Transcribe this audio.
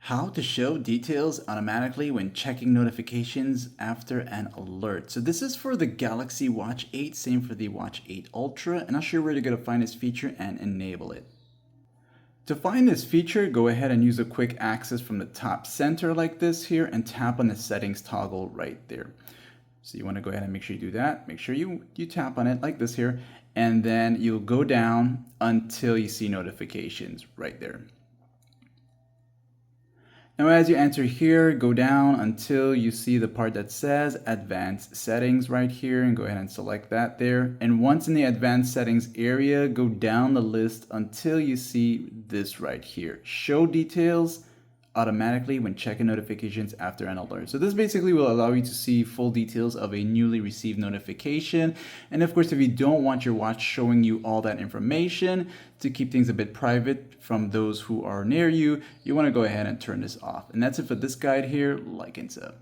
How to show details automatically when checking notifications after an alert. So this is for the Galaxy Watch 8, same for the Watch 8 Ultra, and I'll show you where you're going to find this feature and enable it. To find this feature, go ahead and use a quick access from the top center like this here and tap on the settings toggle right there. So you want to go ahead and make sure you do that. Make sure you tap on it like this here, and then you'll go down until you see notifications right there. Now as you enter here, go down until you see the part that says Advanced Settings right here, and go ahead and select that there. And once in the Advanced Settings area, go down the list until you see this right here, Show Details automatically when checking notifications after an alert. So this basically will allow you to see full details of a newly received notification. And of course, if you don't want your watch showing you all that information, to keep things a bit private from those who are near you, you want to go ahead and turn this off. And that's it for this guide here. Like and sub.